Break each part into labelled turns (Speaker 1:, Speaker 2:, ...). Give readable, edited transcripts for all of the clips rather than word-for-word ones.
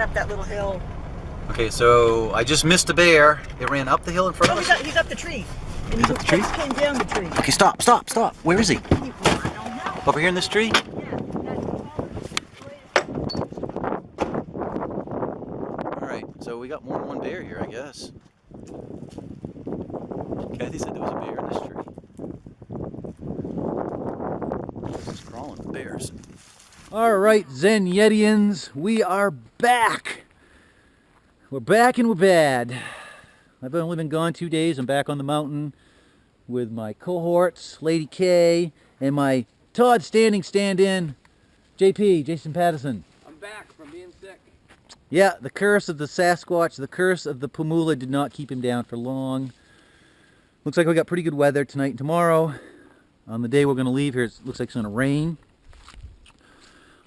Speaker 1: Up that little hill.
Speaker 2: Okay, so I just missed a bear. It ran up the hill in front of us.
Speaker 1: He's up the tree. And
Speaker 2: He's up the tree?
Speaker 1: He came down the tree.
Speaker 2: Okay, stop. Where is he?
Speaker 1: I don't know.
Speaker 2: Over here in this tree? Alright, so we got more than one bear here, I guess. Kathy said there was a bear in this tree. It's crawling with bears. Alright, Zen Yetians, we are back! We're back and we're bad. I've only been gone 2 days. I'm back on the mountain with my cohorts, Lady K, and my Todd stand-in, JP, Jason Patterson.
Speaker 3: I'm back from being sick.
Speaker 2: Yeah, the curse of the Sasquatch, the curse of the Pumula did not keep him down for long. Looks like we got pretty good weather tonight and tomorrow. On the day we're going to leave here, it looks like it's going to rain.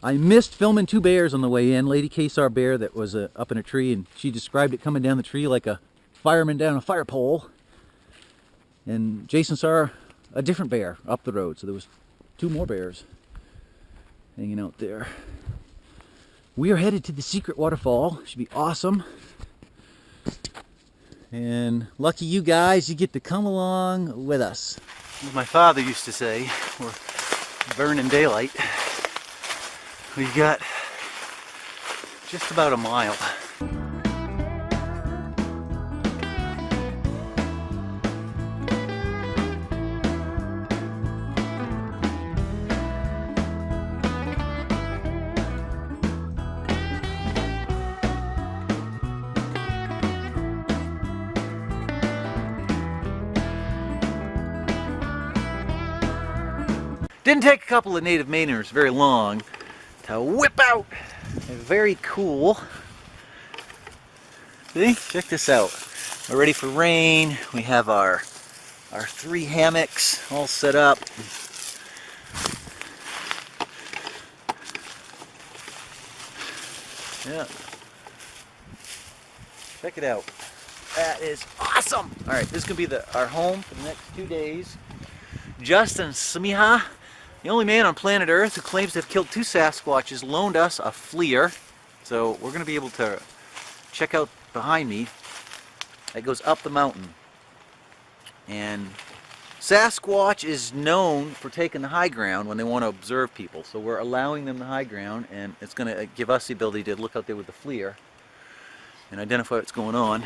Speaker 2: I missed filming 2 bears on the way in. Lady K saw a bear that was up in a tree, and she described it coming down the tree like a fireman down a fire pole. And Jason saw a different bear up the road, so there was 2 more bears hanging out there. We are headed to the secret waterfall. Should be awesome. And lucky you guys, you get to come along with us. As my father used to say, we're burning daylight. We got just about a mile. Didn't take a couple of native Mainers very long to whip out a very cool, see, check this out. We're ready for rain. We have our 3 hammocks all set up. Yeah, check it out. That is awesome. All right, this is gonna be our home for the next 2 days. Justin Smiha, the only man on planet Earth who claims to have killed 2 Sasquatches, loaned us a fleer. So we're going to be able to check out behind me. That goes up the mountain. And Sasquatch is known for taking the high ground when they want to observe people. So we're allowing them the high ground, and it's going to give us the ability to look out there with the fleer and identify what's going on.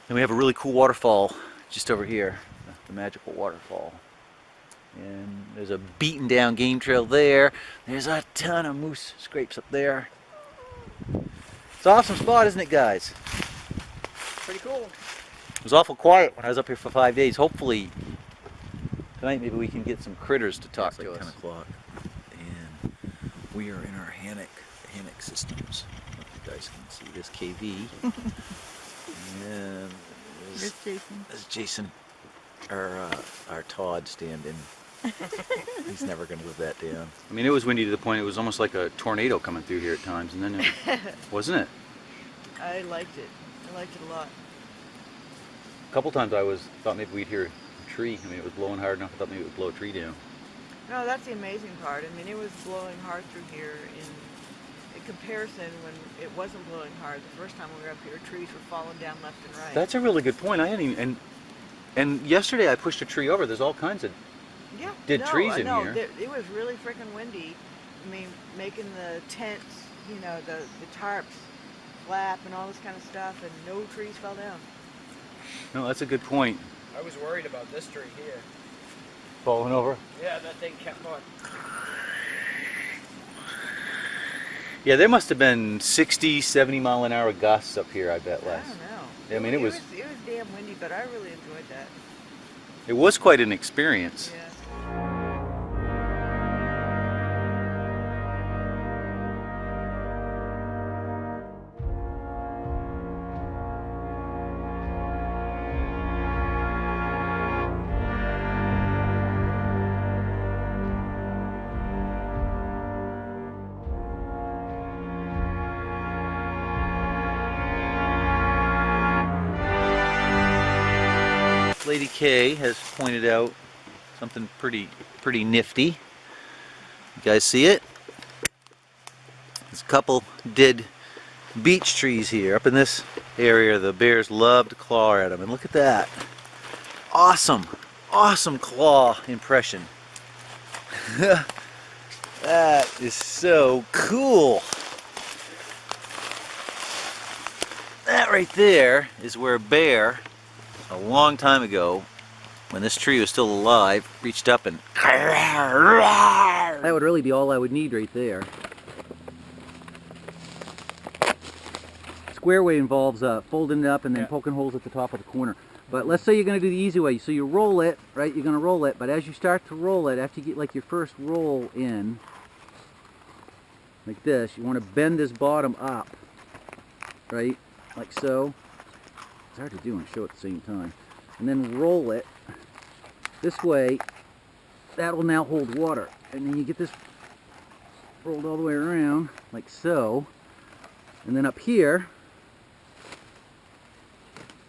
Speaker 2: And we have a really cool waterfall just over here, the magical waterfall. And there's a beaten down game trail there. There's a ton of moose scrapes up there. It's an awesome spot, isn't it, guys?
Speaker 1: Pretty cool.
Speaker 2: It was awful quiet when I was up here for 5 days. Hopefully tonight maybe we can get some critters to talk to us. 10 o'clock. And we are in our hammock systems. You guys can see this KV. And
Speaker 1: Here's Jason.
Speaker 2: This is Jason, our Todd stand-in. He's never going to live that down. I mean, it was windy to the point it was almost like a tornado coming through here at times, and then wasn't it?
Speaker 1: I liked it. I liked it a lot.
Speaker 2: A couple times I thought maybe we'd hear a tree. I mean, it was blowing hard enough. I thought maybe it would blow a tree down.
Speaker 1: No, that's the amazing part. I mean, it was blowing hard through here. In comparison, when it wasn't blowing hard, the first time we were up here, trees were falling down left and right.
Speaker 2: That's a really good point. I hadn't even, and yesterday I pushed a tree over. There's all kinds of trees in here.
Speaker 1: It was really freaking windy. I mean, making the tents, you know, the tarps flap and all this kind of stuff, and no trees fell down.
Speaker 2: No, that's a good point.
Speaker 3: I was worried about this tree here.
Speaker 2: Falling over?
Speaker 3: Yeah, that thing kept on.
Speaker 2: Yeah, there must have been 60, 70 mile an hour gusts up here, I bet, Les.
Speaker 1: I don't know.
Speaker 2: I mean, it was
Speaker 1: damn windy, but I really enjoyed that.
Speaker 2: It was quite an experience.
Speaker 1: Yeah.
Speaker 2: Lady K has pointed out something pretty nifty. You guys see it? This couple did beech trees here. Up in this area, the bears love to claw at them. And look at that. Awesome, awesome claw impression. That is so cool. That right there is where a bear, a long time ago, when this tree was still alive, reached up and... That would really be all I would need right there. Square way involves folding it up and then poking holes at the top of the corner. But let's say you're going to do the easy way. So you roll it, right? You're going to roll it, but as you start to roll it, after you get like your first roll in, like this, you want to bend this bottom up, right? Like so. It's hard to do and show at the same time. And then roll it this way. That will now hold water. And then you get this rolled all the way around, like so. And then up here,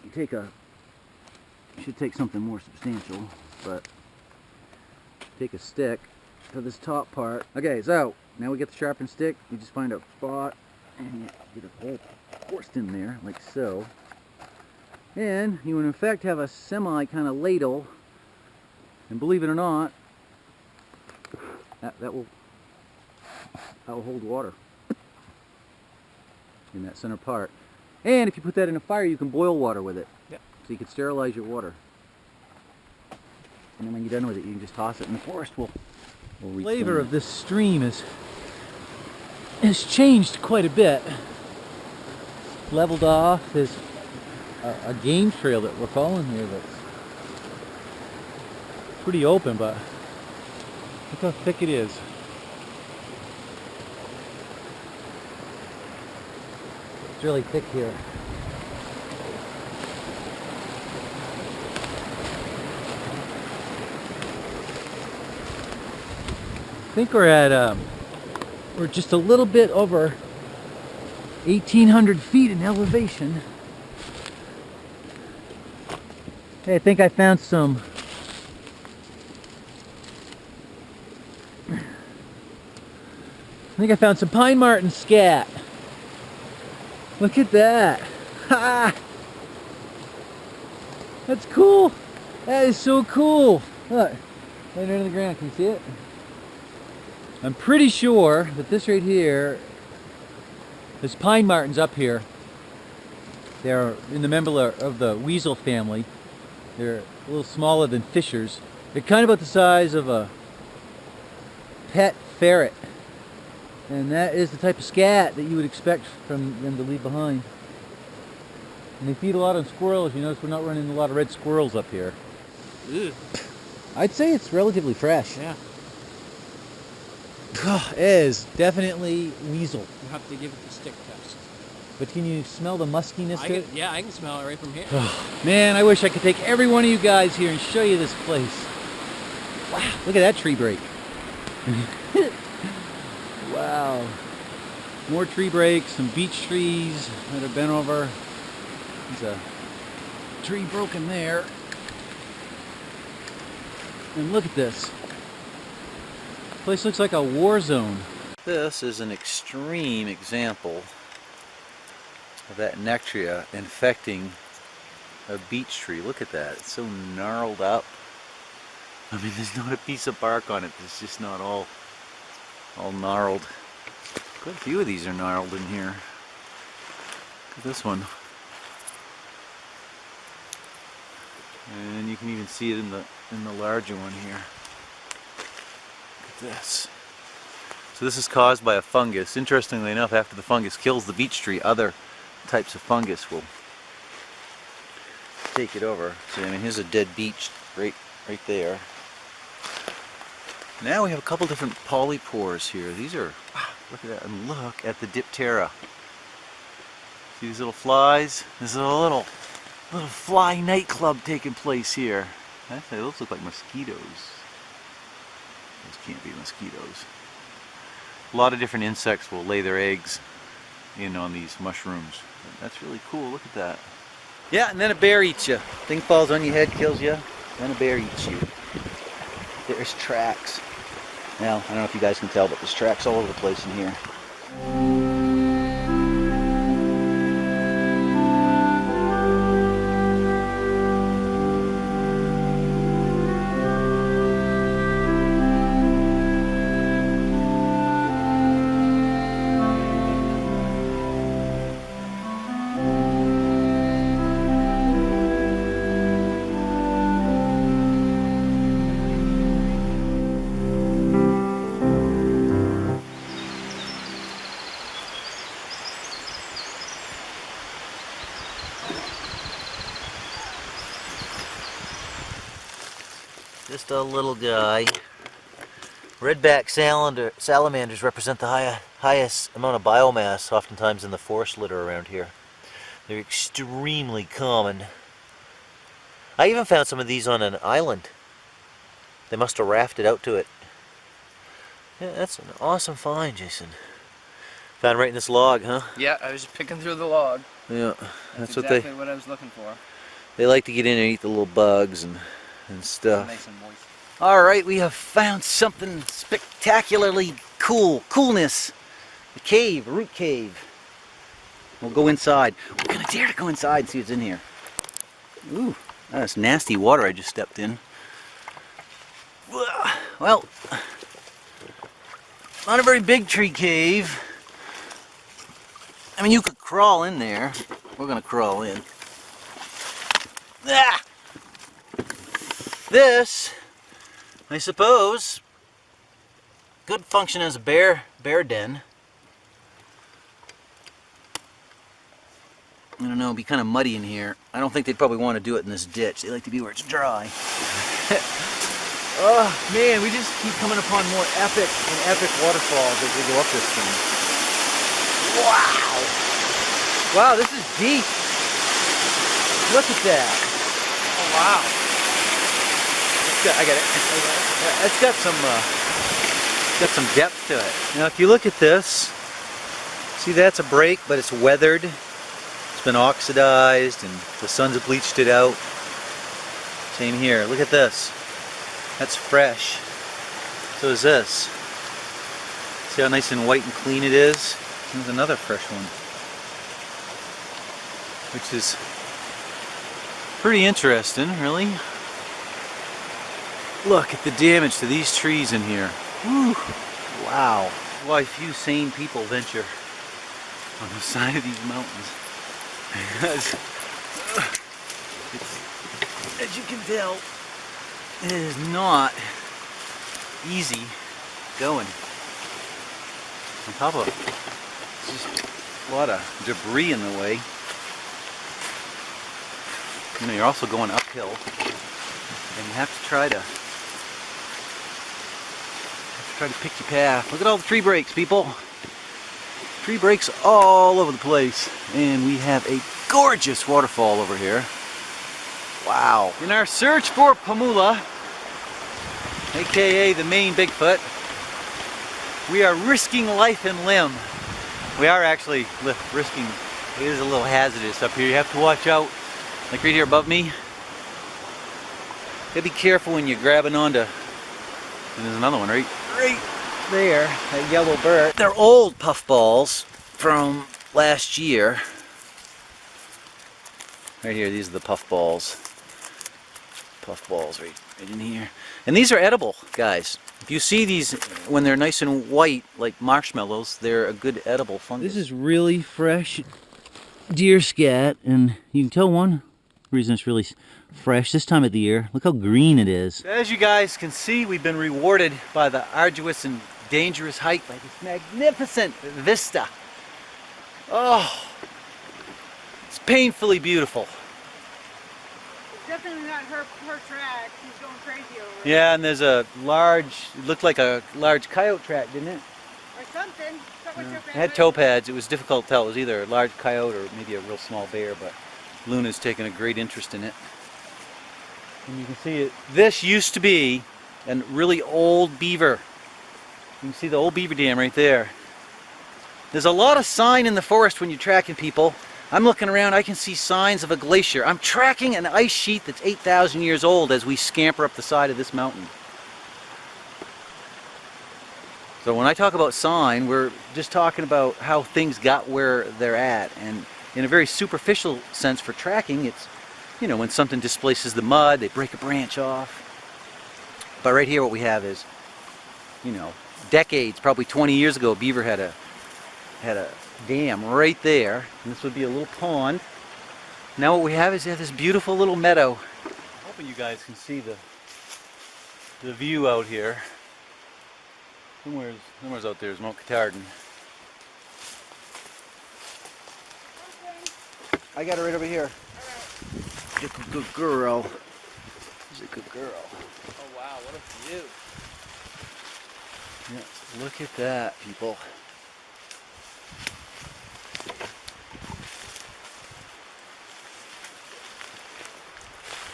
Speaker 2: you take a, you should take something more substantial, but take a stick to this top part. Okay, so now we get the sharpened stick. You just find a spot and you get a hole forced in there, like so. And you would in fact have a semi kind of ladle, and believe it or not, that will hold water in that center part. And if you put that in a fire, you can boil water with it. Yeah. So you can sterilize your water. And then when you're done with it, you can just toss it in the forest. The flavor of this stream has changed quite a bit. Leveled off. There's a game trail that we're following here that's pretty open, but look how thick it is. It's really thick here. I think we're at we're just a little bit over 1,800 feet in elevation. Hey, I think I found some pine marten scat. Look at that. Ha! That's cool. That is so cool. Look, right under the ground. Can you see it? I'm pretty sure that this right here, there's pine martens up here. They're in the member of the weasel family. They're a little smaller than fishers. They're kind of about the size of a pet ferret. And that is the type of scat that you would expect from them to leave behind. And they feed a lot on squirrels. You notice we're not running a lot of red squirrels up here. Ugh. I'd say it's relatively fresh. Yeah. It is definitely weasel.
Speaker 3: You have to give it the stick test.
Speaker 2: But can you smell the muskiness to it?
Speaker 3: Yeah, I can smell it right from here.
Speaker 2: Man, I wish I could take every one of you guys here and show you this place. Wow, look at that tree break. Wow. More tree breaks, some beech trees that have been over. There's a tree broken there. And look at this. This place looks like a war zone. This is an extreme example of that nectria infecting a beech tree. Look at that. It's so gnarled up. I mean, there's not a piece of bark on it. It's just not all gnarled. Quite a few of these are gnarled in here. Look at this one. And you can even see it in the larger one here. Look at this. So this is caused by a fungus. Interestingly enough, after the fungus kills the beech tree, other types of fungus will take it over. So I mean, here's a dead beech right there. Now we have a couple different polypores here. These are, look at that, and look at the diptera. See these little flies? There's a little fly nightclub taking place here. Actually, those look like mosquitoes. Those can't be mosquitoes. A lot of different insects will lay their eggs in on these mushrooms. That's really cool. Look at that. Yeah, and then a bear eats you. Thing falls on your head, kills you. Then a bear eats you. There's tracks. Now, I don't know if you guys can tell, but there's tracks all over the place in here. Just a little guy. Redback salamanders represent the highest amount of biomass oftentimes in the forest litter around here. They're extremely common. I even found some of these on an island. They must have rafted out to it. Yeah, that's an awesome find, Jason. Found right in this log, huh?
Speaker 3: Yeah, I was just picking through the log.
Speaker 2: Yeah,
Speaker 3: That's
Speaker 2: what
Speaker 3: exactly what I was looking for.
Speaker 2: they like to get in and eat the little bugs and stuff.
Speaker 3: Nice and moist.
Speaker 2: Alright, we have found something spectacularly coolness. A cave, a root cave. We'll go inside. We're gonna dare to go inside and see what's in here. Ooh, that's nasty water I just stepped in. Well, not a very big tree cave. I mean, you could crawl in there. We're gonna crawl in. Ah! This, I suppose, could function as a bear den. I don't know, it'd be kind of muddy in here. I don't think they'd probably want to do it in this ditch. They like to be where it's dry. Oh man, we just keep coming upon more epic and epic waterfalls as we go up this thing. Wow! Wow, this is deep. Look at that.
Speaker 3: Oh wow.
Speaker 2: I got it. It's got some depth to it. Now, if you look at this, see that's a break, but it's weathered. It's been oxidized, and the sun's bleached it out. Same here. Look at this. That's fresh. So is this. See how nice and white and clean it is? There's another fresh one, which is pretty interesting, really. Look at the damage to these trees in here. Whew. Wow. Why few sane people venture on the side of these mountains. Because, as you can tell, it is not easy going. On top of it, there's just a lot of debris in the way. You know, you're also going uphill, and you have to try to pick your path. Look at all the tree breaks, people. Tree breaks all over the place, and we have a gorgeous waterfall over here. Wow. In our search for Pamula, aka the Maine Bigfoot, we are risking life and limb. We are actually risking, it is a little hazardous up here. You have to watch out, like right here above me. You gotta be careful when you're grabbing onto, and there's another one right there, that yellow bird. They're old puffballs from last year. Right here, these are the puffballs. Puffballs right in here. And these are edible, guys. If you see these when they're nice and white, like marshmallows, they're a good edible fungus. This is really fresh deer scat, and you can tell one reason it's really fresh this time of the year. Look how green it is. As you guys can see, we've been rewarded by the arduous and dangerous hike by this magnificent vista. Oh, it's painfully beautiful.
Speaker 1: Definitely not her track. She's going crazy over it.
Speaker 2: Yeah, and there's a large, it looked like a large coyote track, didn't it?
Speaker 1: Or something.
Speaker 2: It had toe pads. It was difficult to tell. It was either a large coyote or maybe a real small bear, but Luna's taken a great interest in it. And you can see it. This used to be a really old beaver. You can see the old beaver dam right there. There's a lot of sign in the forest when you're tracking people. I'm looking around, I can see signs of a glacier. I'm tracking an ice sheet that's 8,000 years old as we scamper up the side of this mountain. So when I talk about sign, we're just talking about how things got where they're at. And in a very superficial sense for tracking, it's, you know, when something displaces the mud, they break a branch off. But right here what we have is, you know, decades, probably 20 years ago, a beaver had a dam right there, and this would be a little pond. Now what we have is this beautiful little meadow. I'm hoping you guys can see the view out here. Somewhere's out there is Mount Catardin. I got it right over here. Good girl. a good girl.
Speaker 3: Oh wow, what a view.
Speaker 2: Yeah, look at that, people.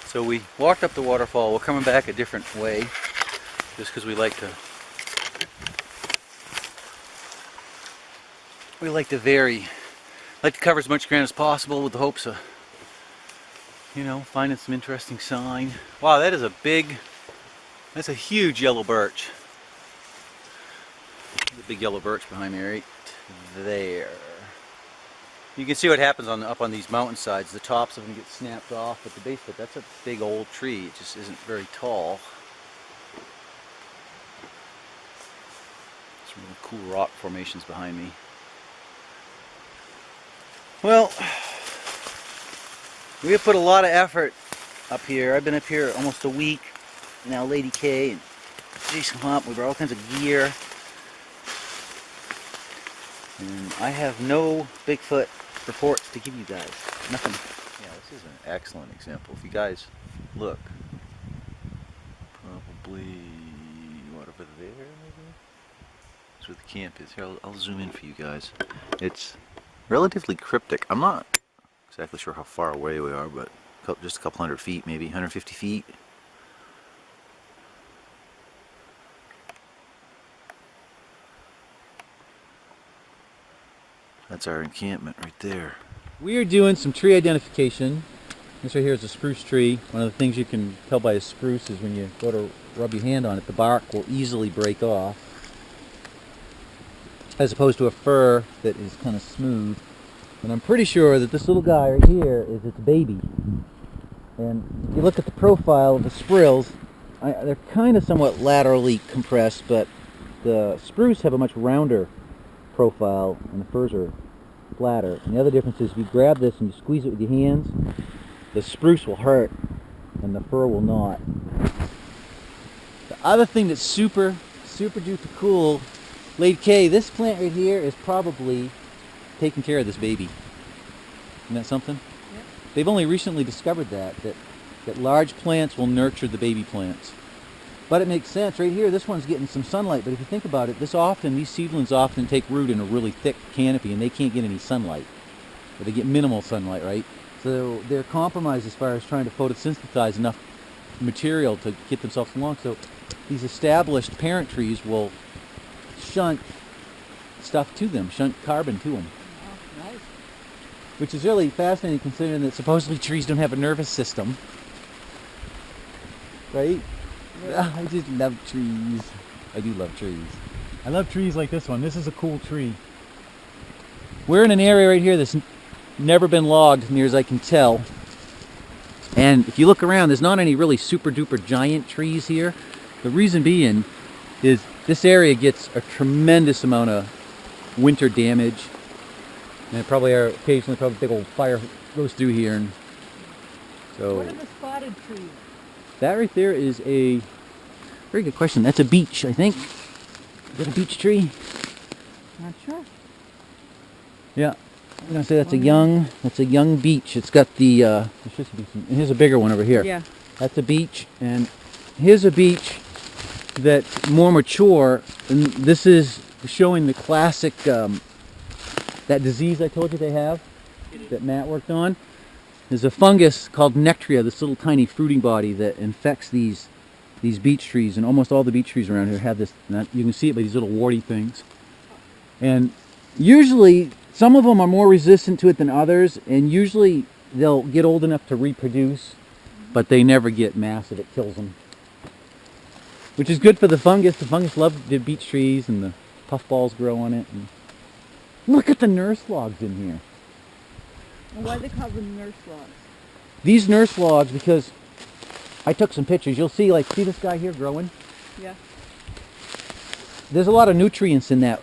Speaker 2: So we walked up the waterfall. We're coming back a different way, just because we like to vary. Like to cover as much ground as possible with the hopes of, you know, finding some interesting sign. Wow, that is that's a huge yellow birch. There's a big yellow birch behind me right there. You can see what happens up on these mountainsides. The tops of them get snapped off, but the base of it, that's a big old tree. It just isn't very tall. Some really cool rock formations behind me. Well, we have put a lot of effort up here. I've been up here almost a week. Now Lady K and Jason Hump, we brought all kinds of gear. And I have no Bigfoot reports to give you guys. Nothing. Yeah, this is an excellent example. If you guys look, probably what, over there maybe? That's where the camp is. Here, I'll zoom in for you guys. It's relatively cryptic. I'm not exactly sure how far away we are, but just a couple hundred feet, maybe 150 feet. That's our encampment right there. We are doing some tree identification. This right here is a spruce tree. One of the things you can tell by a spruce is when you go to rub your hand on it, the bark will easily break off. As opposed to a fir that is kind of smooth. And I'm pretty sure that this little guy right here is its baby. And if you look at the profile of the sprills, they're kind of somewhat laterally compressed, but the spruce have a much rounder profile and the firs are flatter. And the other difference is if you grab this and you squeeze it with your hands, the spruce will hurt and the fir will not. The other thing that's super duper cool, Lady K, this plant right here is probably taking care of this baby. Isn't that something? Yep. They've only recently discovered that large plants will nurture the baby plants. But it makes sense. Right here, this one's getting some sunlight. But if you think about it, these seedlings often take root in a really thick canopy, and they can't get any sunlight. Or they get minimal sunlight, right? So they're compromised as far as trying to photosynthesize enough material to get themselves along. So these established parent trees will shunt stuff to them, shunt carbon to them.
Speaker 1: Oh, nice.
Speaker 2: Which is really fascinating considering that supposedly trees don't have a nervous system. Right? I just love trees. I do love trees. I love trees like this one. This is a cool tree. We're in an area right here that's never been logged, near as I can tell. And if you look around, there's not any really super duper giant trees here. The reason being is this area gets a tremendous amount of winter damage. And occasionally big old fire goes through here. And so
Speaker 1: What are the spotted trees?
Speaker 2: that right there is a very good question. That's a beech, I think. Is that a beech tree?
Speaker 1: Not sure.
Speaker 2: Yeah. I'm gonna say that's a young beech. It's got the there should be some, and here's a bigger one over here.
Speaker 1: Yeah.
Speaker 2: That's a beech, and here's a beech that's more mature, and this is showing the classic that disease I told you they have that Matt worked on. There's a fungus called Nectria, this little tiny fruiting body that infects these beech trees, and almost all the beech trees around here have this. You can see it by these little warty things. And usually, some of them are more resistant to it than others, and usually they'll get old enough to reproduce, but they never get massive. It kills them. Which is good for the fungus. The fungus loves the beech trees, and the puffballs grow on it. And look at the nurse logs in here.
Speaker 1: And why do they call them nurse logs?
Speaker 2: These nurse logs, because I took some pictures. You'll see, see this guy here growing?
Speaker 1: Yeah.
Speaker 2: There's a lot of nutrients in that,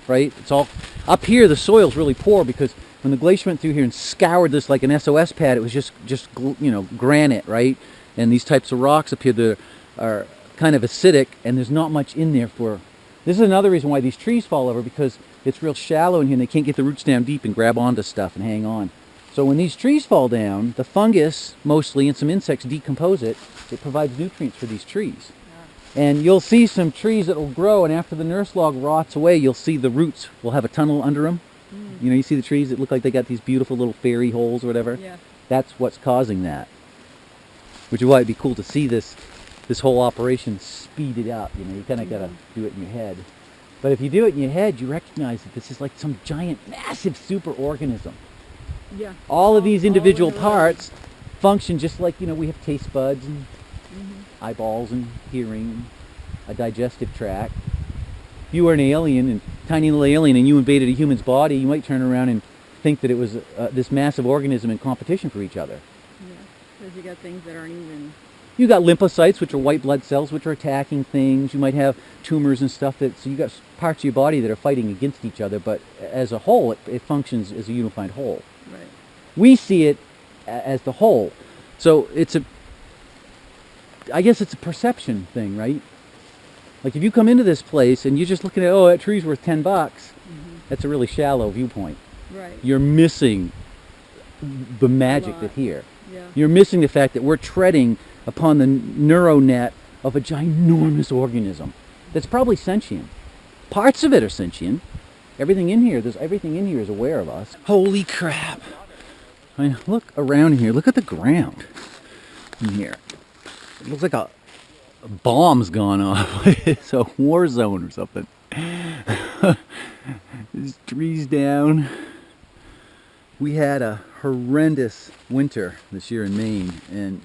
Speaker 2: right? It's all up here. The soil's really poor because when the glacier went through here and scoured this like an SOS pad, it was just granite, right? And these types of rocks up here that are kind of acidic, and there's not much in there for. This is another reason why these trees fall over, because it's real shallow in here and they can't get the roots down deep and grab onto stuff and hang on. So when these trees fall down, the fungus mostly and some insects decompose it. It provides nutrients for these trees. And you'll see some trees that will grow, and after the nurse log rots away, you'll see the roots will have a tunnel under them. You know, you see the trees that look like they got these beautiful little fairy holes or whatever?
Speaker 1: Yeah.
Speaker 2: That's what's causing that. Which is why it'd be cool to see this whole operation speeded up. You know, you kind of got to do it in your head. But if you do it in your head, you recognize that this is like some giant, massive super organism.
Speaker 1: Yeah.
Speaker 2: All of these individual parts function just like, you know, we have taste buds and eyeballs and hearing, a digestive tract. If you were an alien, and tiny little alien, and you invaded a human's body, you might turn around and think that it was this massive organism in competition for each other.
Speaker 1: Yeah, because you got things that aren't even...
Speaker 2: You got lymphocytes, which are white blood cells, which are attacking things. You might have tumors and stuff. So you got parts of your body that are fighting against each other, but as a whole, it functions as a unified whole.
Speaker 1: Right.
Speaker 2: We see it as the whole. So I guess it's a perception thing, right? Like if you come into this place and you're just looking at, oh, that tree's worth $10, that's a really shallow viewpoint.
Speaker 1: Right.
Speaker 2: You're missing the magic that's here.
Speaker 1: Yeah.
Speaker 2: You're missing the fact that we're treading upon the neural net of a ginormous organism that's probably sentient. Parts of it are sentient. Everything in here is aware of us. Holy crap. I mean, look around here. Look at the ground in here. It looks like a bomb's gone off. It's a war zone or something. There's trees down. We had a horrendous winter this year in Maine, and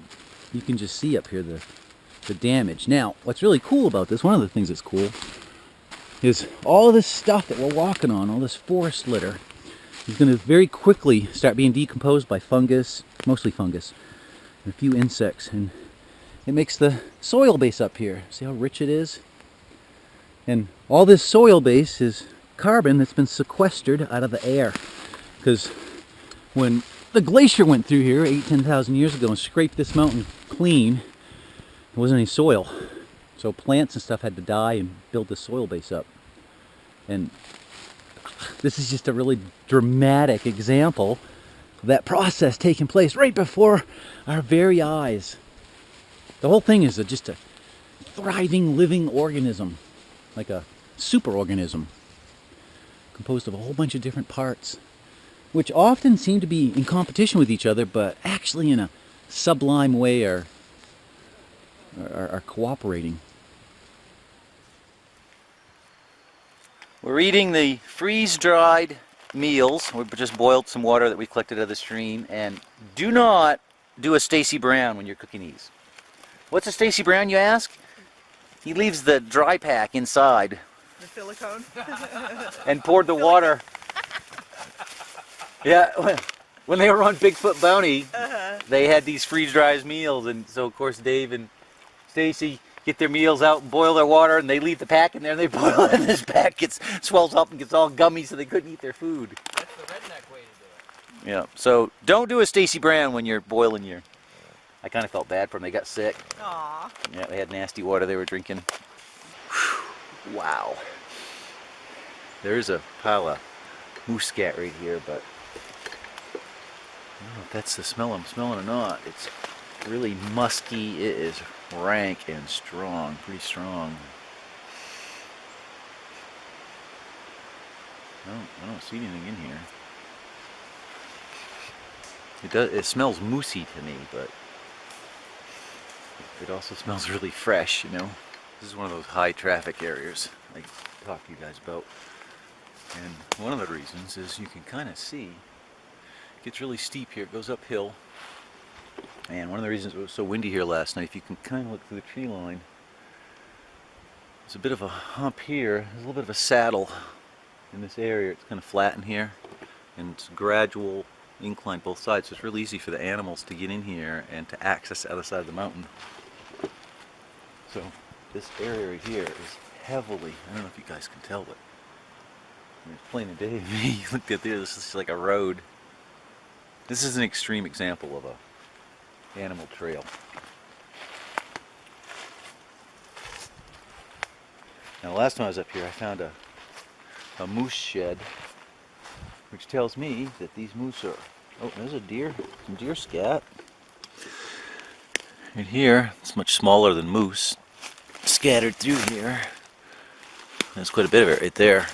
Speaker 2: you can just see up here the damage. Now, what's really cool about this, one of the things that's cool, is all of this stuff that we're walking on, all this forest litter, is going to very quickly start being decomposed by fungus, mostly fungus, and a few insects, and it makes the soil base up here. See how rich it is? And all this soil base is carbon that's been sequestered out of the air. Because when the glacier went through here 10,000 years ago and scraped this mountain clean, there wasn't any soil. So plants and stuff had to die and build the soil base up. And this is just a really dramatic example of that process taking place right before our very eyes. The whole thing is just a thriving, living organism, like a superorganism, composed of a whole bunch of different parts, which often seem to be in competition with each other, but actually in a sublime way are cooperating.
Speaker 4: We're eating the freeze-dried meals. We just boiled some water that we collected out of the stream. And do not do a Stacy Brown when you're cooking these. What's a Stacy Brown, you ask? He leaves the dry pack inside
Speaker 1: The silicone?
Speaker 4: and poured the water. Yeah, when they were on Bigfoot Bounty, they had these freeze-dried meals, and so of course Dave and Stacy get their meals out and boil their water, and they leave the pack in there, and they boil it, and this pack swells up and gets all gummy, so they couldn't eat their food.
Speaker 3: That's the redneck way to do it.
Speaker 4: Yeah, so don't do a Stacy Brown when you're boiling your... I kind of felt bad for them. They got sick.
Speaker 1: Aww.
Speaker 4: Yeah, they had nasty water they were drinking. Whew. Wow. There's a pile of moose scat right here, but I don't know if that's the smell I'm smelling or not. It's really musky. It is rank and strong, pretty strong. I don't see anything in here. It smells moosey to me, but it also smells really fresh, you know. This is one of those high traffic areas I talked to you guys about. And one of the reasons is you can kind of see, it gets really steep here, it goes uphill. And one of the reasons it was so windy here last night, if you can kind of look through the tree line, there's a bit of a hump here, there's a little bit of a saddle in this area. It's kind of flat in here, and it's gradual incline both sides, so it's really easy for the animals to get in here and to access the other side of the mountain. So this area right here is heavily, I don't know if you guys can tell, but I mean, it's plain as day to me. Look at there, this is like a road. This is an extreme example of a animal trail. Now last time I was up here I found a moose shed, which tells me that these moose are
Speaker 2: Oh, there's a deer. Some deer scat. Right here, it's much smaller than moose. Scattered through here. There's quite a bit of it right there.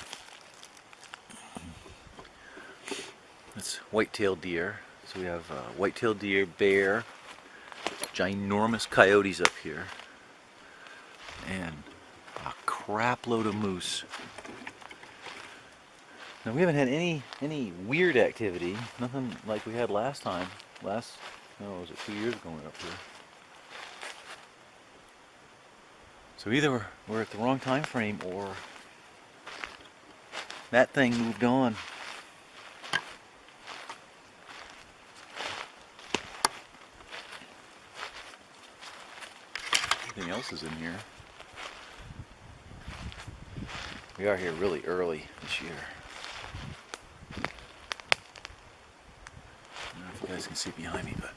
Speaker 2: That's white-tailed deer. So we have white-tailed deer, bear, ginormous coyotes up here, and a crap load of moose. Now we haven't had any weird activity. Nothing like we had last time. Was it 2 years ago we were up here? So either we're at the wrong time frame or that thing moved on. Everything else is in here. We are here really early this year. I don't know if you guys can see behind me, but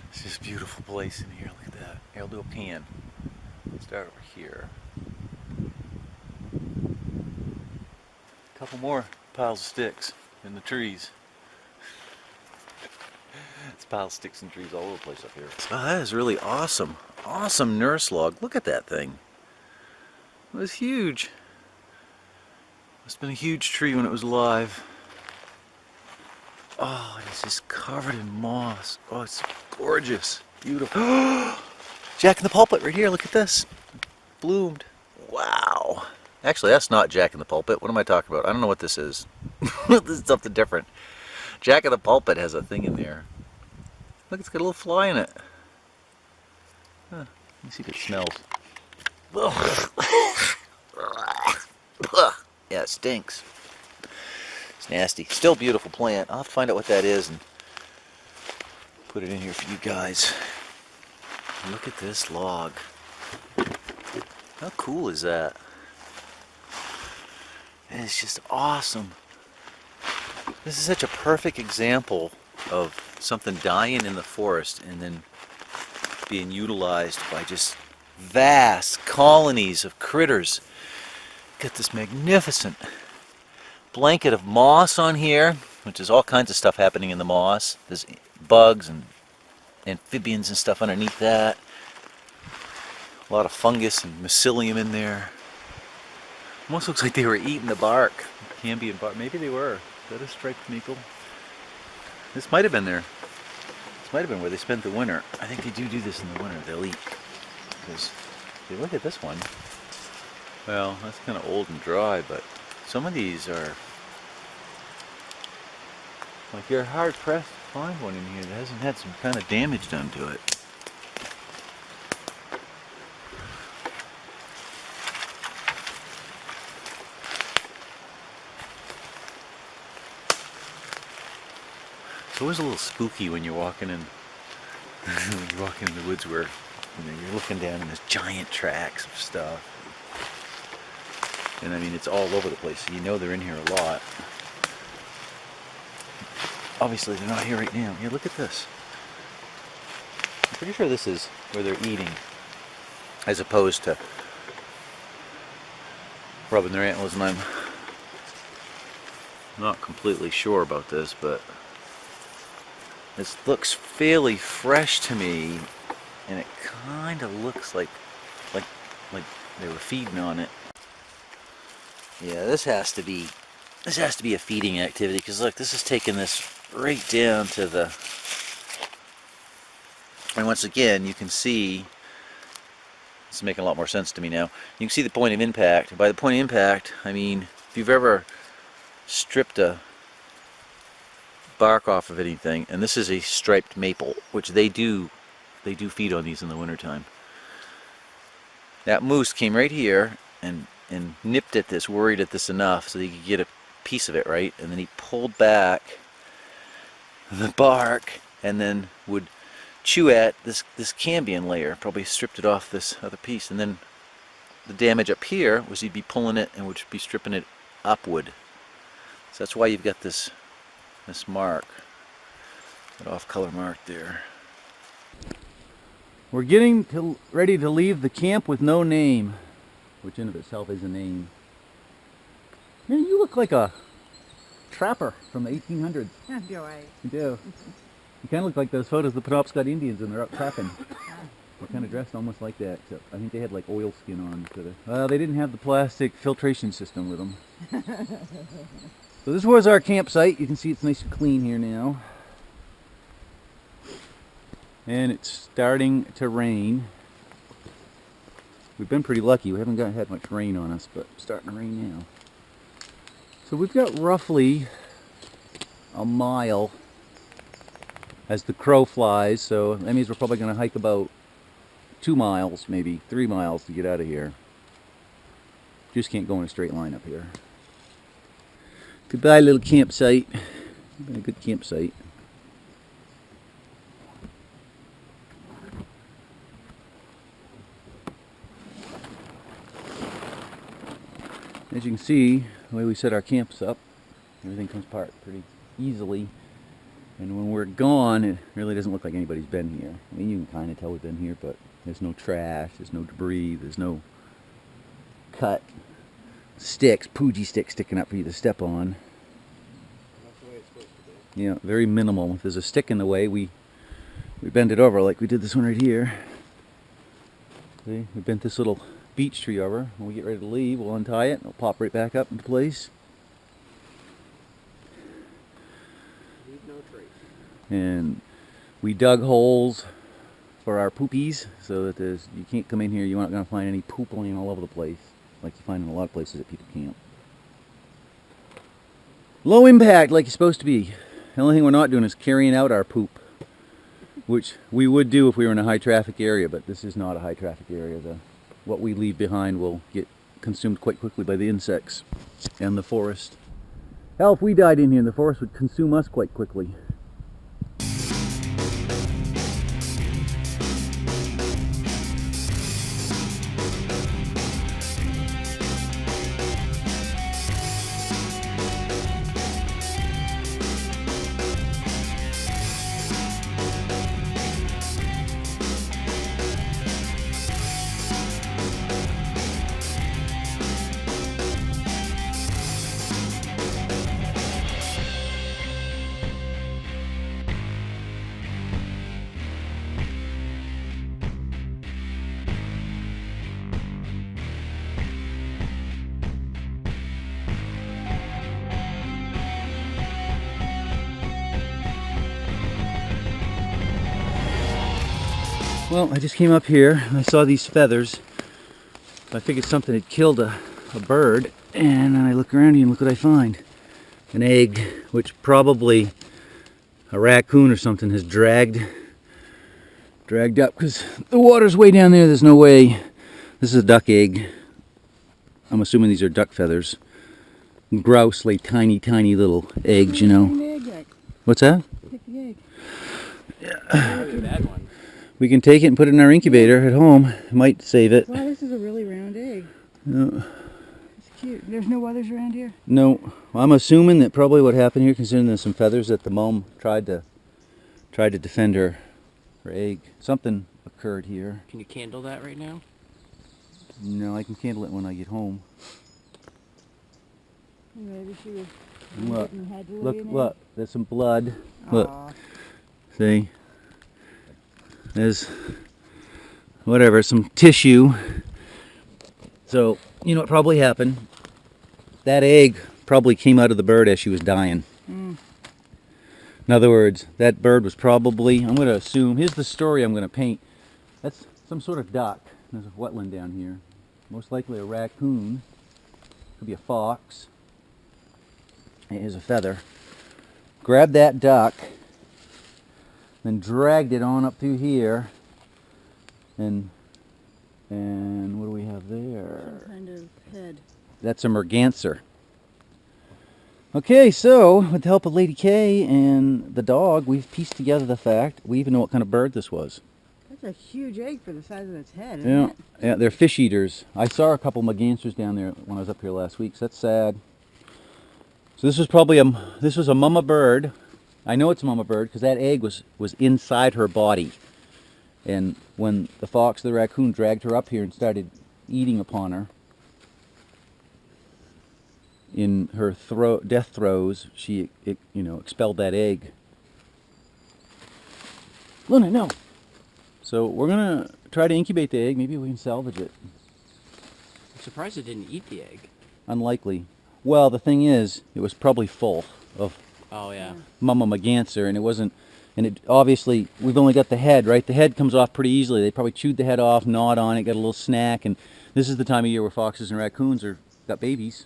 Speaker 2: it's just a beautiful place in here. Look at that. Here, I'll do a pan. Let's start over here. A couple more piles of sticks in the trees. It's piles of sticks and trees all over the place up here. Oh, that is really awesome. Awesome nurse log. Look at that thing. It was huge. It's been a huge tree when it was alive. Oh, it's just covered in moss. Oh, it's gorgeous. Beautiful. Jack in the Pulpit right here. Look at this. Bloomed. Wow. Actually, that's not Jack in the Pulpit. What am I talking about? I don't know what this is. This is something different. Jack in the Pulpit has a thing in there. Look, it's got a little fly in it. Huh. Let me see if it smells. Yeah, it stinks. It's nasty. Still a beautiful plant. I'll have to find out what that is and put it in here for you guys. Look at this log. How cool is that? And it's just awesome. This is such a perfect example of something dying in the forest and then being utilized by just vast colonies of critters. Got this magnificent blanket of moss on here, which is all kinds of stuff happening in the moss. There's bugs and amphibians and stuff underneath that. A lot of fungus and mycelium in there. Almost looks like they were eating the bark. Cambium bark. Maybe they were. Is that a striped maple? This might have been there. This might have been where they spent the winter. I think they do this in the winter. They'll eat. Because if you look at this one, well, that's kind of old and dry, but some of these are like you're hard pressed to find one in here that hasn't had some kind of damage done to it. It's always a little spooky when you're walking in the woods where you're looking down in this giant tracks of stuff. And I mean, it's all over the place, so you know they're in here a lot. Obviously, they're not here right now. Yeah, look at this. I'm pretty sure this is where they're eating, as opposed to rubbing their antlers, and I'm not completely sure about this, but this looks fairly fresh to me, and it kind of looks like they were feeding on it. Yeah, this has to be a feeding activity, because look, this is taking this right down to the, and once again you can see it's making a lot more sense to me now. You can see the point of impact. And by the point of impact, I mean if you've ever stripped a bark off of anything, and this is a striped maple, which they do feed on these in the wintertime. That moose came right here and nipped at this, worried at this enough so he could get a piece of it, right? And then he pulled back the bark and then would chew at this cambium layer, probably stripped it off this other piece, and then the damage up here was he'd be pulling it and would be stripping it upward. So that's why you've got this mark, that off-color mark there. We're getting ready to leave the camp with no name, which in of itself is a name. Man, you look like a trapper from the 1800s.
Speaker 1: You're right.
Speaker 2: You do. You kind of look like those photos of the Penobscot Indians when they're out trapping. They're kind of dressed almost like that, except I think they had like oilskin on. They didn't have the plastic filtration system with them. So this was our campsite. You can see it's nice and clean here now. And it's starting to rain. We've been pretty lucky. We haven't had much rain on us, but it's starting to rain now. So we've got roughly a mile as the crow flies, so that means we're probably going to hike about 2 miles, maybe 3 miles to get out of here. Just can't go in a straight line up here. Goodbye, little campsite. Been a good campsite. As you can see, the way we set our camps up, everything comes apart pretty easily. And when we're gone, it really doesn't look like anybody's been here. I mean, you can kind of tell we've been here, but there's no trash, there's no debris, there's no cut sticks, Poogie sticks sticking up for you to step on.
Speaker 3: That's the way it's supposed to be.
Speaker 2: Yeah, very minimal. If there's a stick in the way, we bend it over like we did this one right here. See, we bent this little beech tree over. When we get ready to leave, we'll untie it and it'll pop right back up into place.
Speaker 3: Leave no trace.
Speaker 2: And we dug holes for our poopies so that you can't come in here, you're not going to find any poop laying all over the place like you find in a lot of places that people camp. Low impact like you're supposed to be. The only thing we're not doing is carrying out our poop, which we would do if we were in a high traffic area, but this is not a high traffic area. What we leave behind will get consumed quite quickly by the insects and the forest. Hell, if we died in here, the forest would consume us quite quickly. Well, I just came up here and I saw these feathers. I figured something had killed a bird, and then I look around here and look what I find. An egg, which probably a raccoon or something has dragged up, because the water's way down there. There's no way. This is a duck egg. I'm assuming these are duck feathers. Grouse lay tiny, tiny little eggs, you know. What's that?
Speaker 5: Take the egg.
Speaker 3: Probably a bad one.
Speaker 2: We can take it and put it in our incubator at home. Might save it.
Speaker 5: Wow, this is a really round egg.
Speaker 2: No.
Speaker 5: It's cute. There's no others around here?
Speaker 2: No. I'm assuming that probably what happened here, considering there's some feathers, that the mom tried to defend her egg. Something occurred here.
Speaker 3: Can you candle that right now?
Speaker 2: No, I can candle it when I get home.
Speaker 5: Maybe she was
Speaker 2: Look,
Speaker 5: and had to lay
Speaker 2: look,
Speaker 5: an egg.
Speaker 2: look. There's some blood. Look.
Speaker 5: Aw.
Speaker 2: See? There's whatever, some tissue. So, you know what probably happened? That egg probably came out of the bird as she was dying.
Speaker 5: Mm.
Speaker 2: In other words, that bird was probably, I'm going to assume, here's the story I'm going to paint. That's some sort of duck. There's a wetland down here. Most likely a raccoon. Could be a fox. Here's a feather. Grabbed that duck, then dragged it on up through here, and what do we have there?
Speaker 5: Some kind of head.
Speaker 2: That's a merganser. Okay, so with the help of Lady K and the dog, we've pieced together the fact we even know what kind of bird this was.
Speaker 5: That's a huge egg for the size of its head, isn't
Speaker 2: Yeah,
Speaker 5: it?
Speaker 2: yeah, they're fish eaters. I saw a couple mergansers down there when I was up here last week, so that's sad. So this was probably a mama bird. I know it's a mama bird because that egg was inside her body. And when the fox, the raccoon, dragged her up here and started eating upon her, in her death throes, she expelled that egg. Luna, no. So we're gonna try to incubate the egg. Maybe we can salvage it.
Speaker 3: I'm surprised it didn't eat the egg.
Speaker 2: Unlikely. Well, the thing is, it was probably full of
Speaker 3: Oh yeah.
Speaker 2: Mama Merganser, and it wasn't. And it obviously, we've only got the head, right? The head comes off pretty easily. They probably chewed the head off, gnawed on it, got a little snack, and this is the time of year where foxes and raccoons got babies.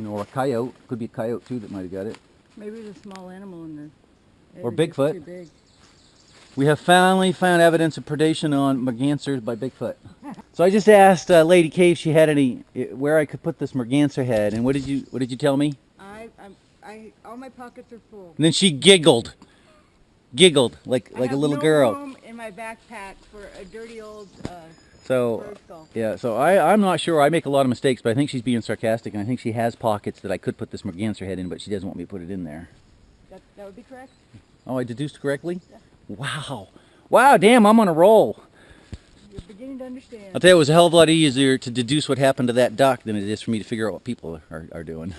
Speaker 2: Or a coyote. Could be a coyote too that might have got it.
Speaker 5: Maybe there's a small animal in there.
Speaker 2: Or
Speaker 5: Maybe it's
Speaker 2: Bigfoot.
Speaker 5: too big.
Speaker 2: We have finally found evidence of predation on Mergansers by Bigfoot. So I just asked Lady K if she had where I could put this Merganser head, and what did you tell me?
Speaker 5: All my pockets are full.
Speaker 2: And then she giggled like a little girl.
Speaker 5: I have no room in my backpack for a dirty old
Speaker 2: So
Speaker 5: bird skull.
Speaker 2: yeah, so I'm not sure. I make a lot of mistakes, but I think she's being sarcastic, and I think she has pockets that I could put this Merganser head in, but she doesn't want me to put it in there.
Speaker 5: That would be correct?
Speaker 2: Oh, I deduced correctly?
Speaker 5: Yeah.
Speaker 2: Wow, damn, I'm on a roll.
Speaker 5: You're beginning to understand.
Speaker 2: I'll tell you, it was a hell of a lot easier to deduce what happened to that duck than it is for me to figure out what people are doing.